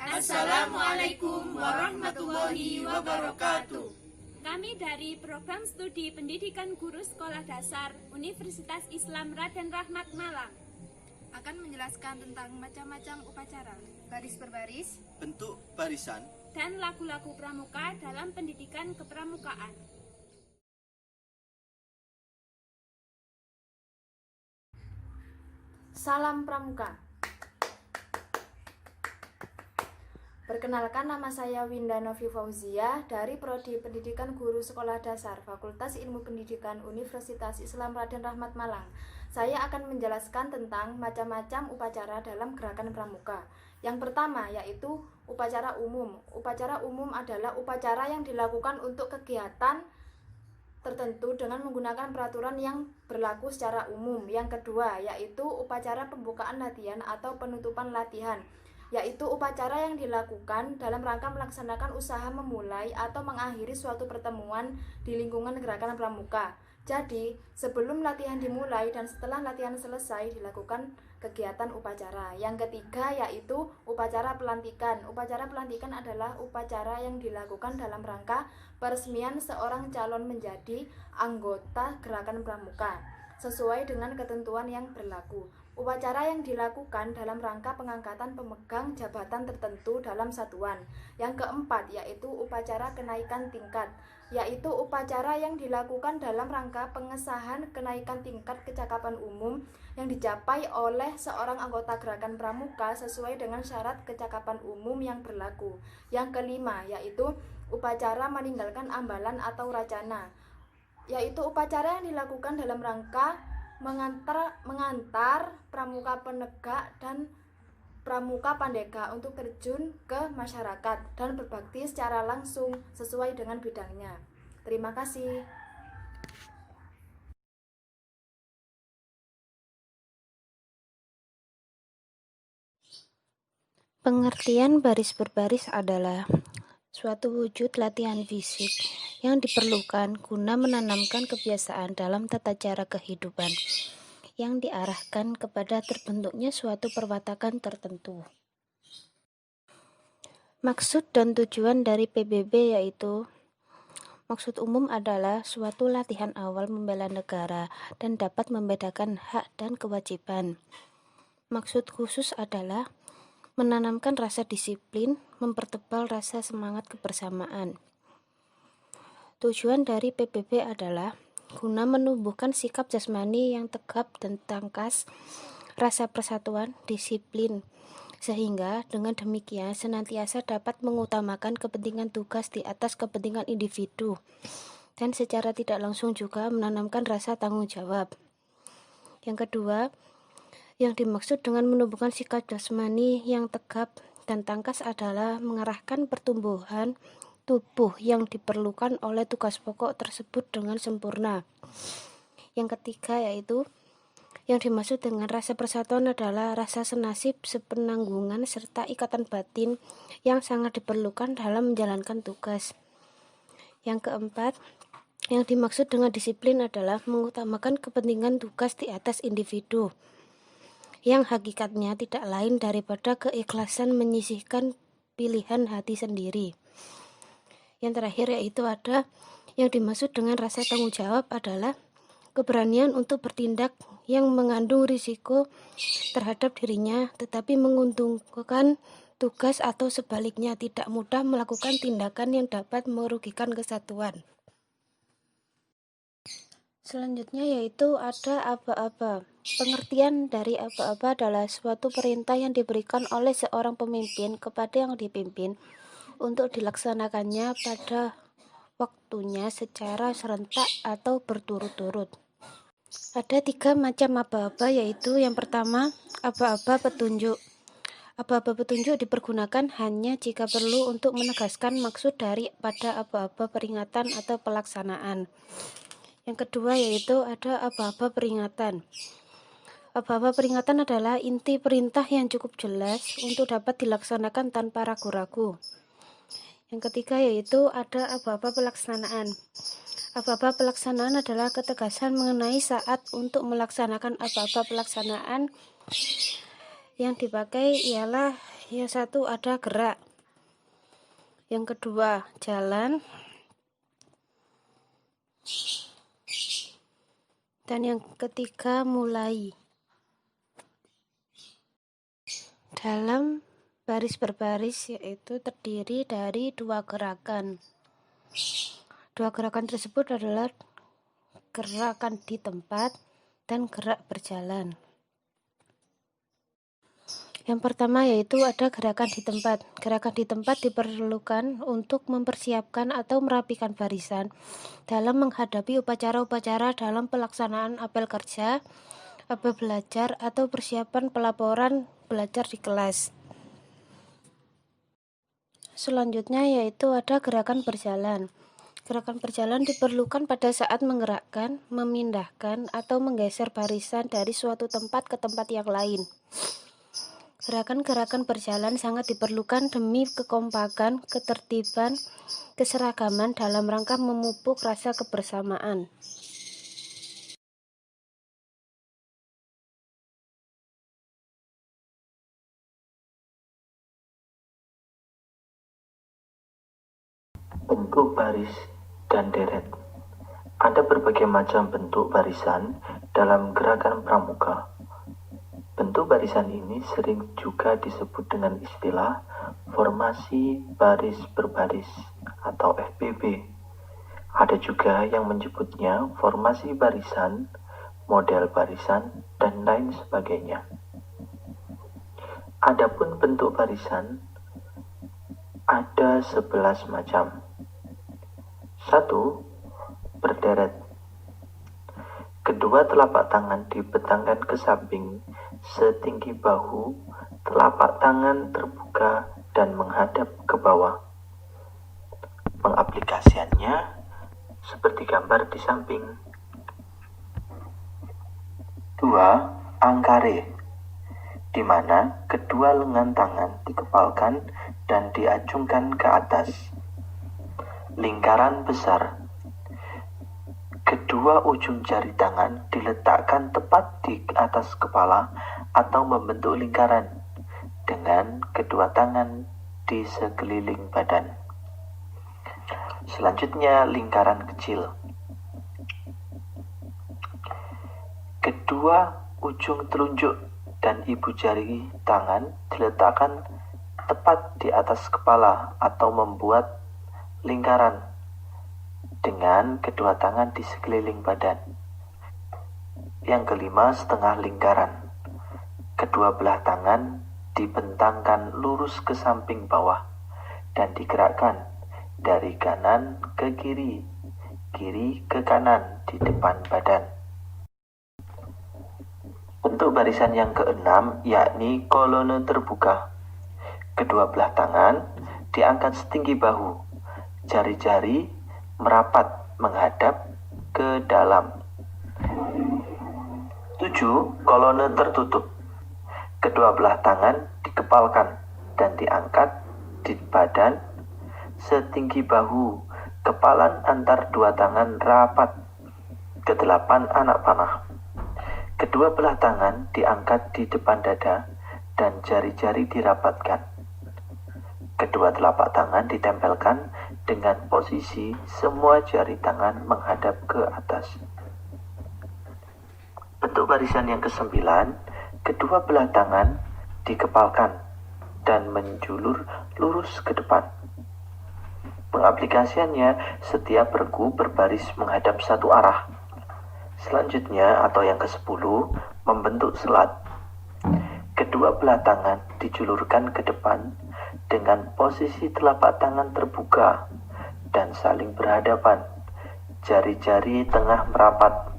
Assalamualaikum warahmatullahi wabarakatuh. Kami dari Program Studi Pendidikan Guru Sekolah Dasar Universitas Islam Raden Rahmat Malang akan menjelaskan tentang macam-macam upacara, baris berbaris, bentuk barisan, dan lagu-lagu pramuka dalam pendidikan kepramukaan. Salam Pramuka. Perkenalkan, nama saya Winda Novi Fauzia dari Prodi Pendidikan Guru Sekolah Dasar Fakultas Ilmu Pendidikan Universitas Islam Raden Rahmat Malang. Saya akan menjelaskan tentang macam-macam upacara dalam gerakan pramuka. Yang pertama yaitu upacara umum. Upacara umum adalah upacara yang dilakukan untuk kegiatan tertentu dengan menggunakan peraturan yang berlaku secara umum. Yang kedua yaitu upacara pembukaan latihan atau penutupan latihan, yaitu upacara yang dilakukan dalam rangka melaksanakan usaha memulai atau mengakhiri suatu pertemuan di lingkungan gerakan pramuka. Jadi, sebelum latihan dimulai dan setelah latihan selesai dilakukan kegiatan upacara. Yang ketiga yaitu upacara pelantikan. Upacara pelantikan adalah upacara yang dilakukan dalam rangka peresmian seorang calon menjadi anggota gerakan pramuka sesuai dengan ketentuan yang berlaku. Upacara yang dilakukan dalam rangka pengangkatan pemegang jabatan tertentu dalam satuan. Yang keempat yaitu upacara kenaikan tingkat, yaitu upacara yang dilakukan dalam rangka pengesahan kenaikan tingkat kecakapan umum yang dicapai oleh seorang anggota gerakan pramuka sesuai dengan syarat kecakapan umum yang berlaku. Yang kelima yaitu upacara meninggalkan ambalan atau racana, yaitu upacara yang dilakukan dalam rangka mengantar pramuka penegak dan pramuka pandega untuk terjun ke masyarakat dan berbakti secara langsung sesuai dengan bidangnya. Terima kasih. Pengertian baris berbaris adalah suatu wujud latihan fisik yang diperlukan guna menanamkan kebiasaan dalam tata cara kehidupan yang diarahkan kepada terbentuknya suatu perwatakan tertentu. Maksud dan tujuan dari PBB yaitu: maksud umum adalah suatu latihan awal membela negara dan dapat membedakan hak dan kewajiban. Maksud khusus adalah menanamkan rasa disiplin, mempertebal rasa semangat kebersamaan. Tujuan dari PBB adalah guna menumbuhkan sikap jasmani yang tegap dan tangkas, rasa persatuan, disiplin, sehingga dengan demikian senantiasa dapat mengutamakan kepentingan tugas di atas kepentingan individu, dan secara tidak langsung juga menanamkan rasa tanggung jawab. Yang kedua, yang dimaksud dengan menumbuhkan sikap jasmani yang tegap dan tangkas adalah mengarahkan pertumbuhan tubuh yang diperlukan oleh tugas pokok tersebut dengan sempurna. Yang ketiga yaitu yang dimaksud dengan rasa persatuan adalah rasa senasib, sepenanggungan, serta ikatan batin yang sangat diperlukan dalam menjalankan tugas. Yang keempat, yang dimaksud dengan disiplin adalah mengutamakan kepentingan tugas di atas individu, yang hakikatnya tidak lain daripada keikhlasan menyisihkan pilihan hati sendiri. Yang terakhir yaitu ada yang dimaksud dengan rasa tanggung jawab adalah keberanian untuk bertindak yang mengandung risiko terhadap dirinya tetapi menguntungkan tugas, atau sebaliknya tidak mudah melakukan tindakan yang dapat merugikan kesatuan. Selanjutnya yaitu ada aba-aba. Pengertian dari aba-aba adalah suatu perintah yang diberikan oleh seorang pemimpin kepada yang dipimpin untuk dilaksanakannya pada waktunya secara serentak atau berturut-turut. Ada 3 macam aba-aba, yaitu yang pertama, aba-aba petunjuk. Aba-aba petunjuk dipergunakan hanya jika perlu untuk menegaskan maksud dari pada aba-aba peringatan atau pelaksanaan. Yang kedua yaitu ada aba-aba peringatan. Aba-aba peringatan adalah inti perintah yang cukup jelas untuk dapat dilaksanakan tanpa ragu-ragu. Yang ketiga yaitu ada aba-aba pelaksanaan. Aba-aba pelaksanaan adalah ketegasan mengenai saat untuk melaksanakan aba-aba pelaksanaan. Yang dipakai ialah Yang satu ada gerak, yang kedua jalan, dan yang ketiga mulai. Dalam baris berbaris yaitu terdiri dari 2 gerakan. 2 gerakan tersebut adalah gerakan di tempat dan gerak berjalan. Yang pertama yaitu ada gerakan di tempat. Gerakan di tempat diperlukan untuk mempersiapkan atau merapikan barisan dalam menghadapi upacara-upacara dalam pelaksanaan apel kerja, apel belajar, atau persiapan pelaporan belajar di kelas. Selanjutnya yaitu ada gerakan berjalan. Gerakan berjalan diperlukan pada saat menggerakkan, memindahkan, atau menggeser barisan dari suatu tempat ke tempat yang lain. Gerakan-gerakan berjalan sangat diperlukan demi kekompakan, ketertiban, keseragaman dalam rangka memupuk rasa kebersamaan. Bentuk baris dan deret. Ada berbagai macam bentuk barisan dalam gerakan pramuka. Bentuk barisan ini sering juga disebut dengan istilah formasi baris berbaris atau FBB. Ada juga yang menyebutnya formasi barisan, model barisan, dan lain sebagainya. Adapun bentuk barisan ada 11 macam. 1. Berderet. Kedua telapak tangan dibentangkan ke samping setinggi bahu, telapak tangan terbuka dan menghadap ke bawah. Pengaplikasiannya seperti gambar di samping. 2. Angkare, di mana kedua lengan tangan dikepalkan dan diacungkan ke atas. Lingkaran besar. Kedua ujung jari tangan diletakkan tepat di atas kepala atau membentuk lingkaran dengan kedua tangan di sekeliling badan. Selanjutnya lingkaran kecil. Kedua ujung telunjuk dan ibu jari tangan diletakkan tepat di atas kepala atau membuat lingkaran dengan kedua tangan di sekeliling badan. Yang kelima, setengah lingkaran. Kedua belah tangan dibentangkan lurus ke samping bawah dan digerakkan dari kanan ke kiri, kiri ke kanan di depan badan. Bentuk barisan yang keenam yakni kolone terbuka. Kedua belah tangan diangkat setinggi bahu, jari-jari merapat menghadap ke dalam. 7. Kolone tertutup. Kedua belah tangan dikepalkan dan diangkat di badan setinggi bahu, kepalan antar dua tangan rapat. Ke-8. Anak panah. Kedua belah tangan diangkat di depan dada dan jari-jari dirapatkan. Kedua telapak tangan ditempelkan dengan posisi semua jari tangan menghadap ke atas. Bentuk barisan yang ke-9, kedua belah tangan dikepalkan dan menjulur lurus ke depan. Pengaplikasiannya, setiap regu berbaris menghadap satu arah. Selanjutnya atau yang ke-10, membentuk selat. Kedua belah tangan dijulurkan ke depan dengan posisi telapak tangan terbuka dan saling berhadapan. Jari-jari tengah merapat.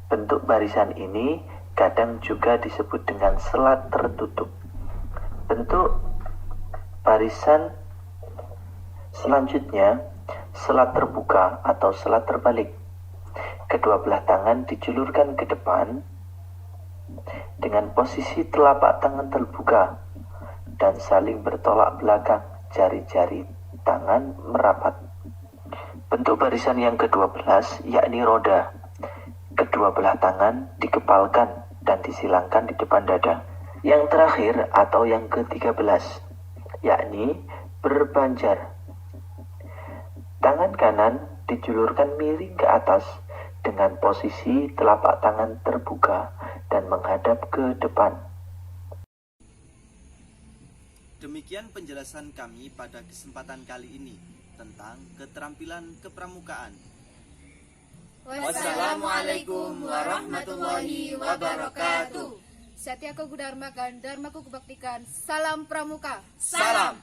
Bentuk barisan ini kadang juga disebut dengan selat tertutup. Bentuk barisan selanjutnya, selat terbuka atau selat terbalik. Kedua belah tangan dijulurkan ke depan dengan posisi telapak tangan terbuka dan saling bertolak belakang, jari-jari tangan merapat. Bentuk barisan yang ke-12 yakni roda. Kedua belah tangan dikepalkan dan disilangkan di depan dada. Yang terakhir atau yang ke-13, yakni berbanjar. Tangan kanan dijulurkan miring ke atas dengan posisi telapak tangan terbuka dan menghadap ke depan. Demikian penjelasan kami pada kesempatan kali ini tentang keterampilan kepramukaan. Wassalamualaikum warahmatullahi wabarakatuh. Satyaku Dharmakan, Dharmaku Kubaktikan. Salam Pramuka. Salam.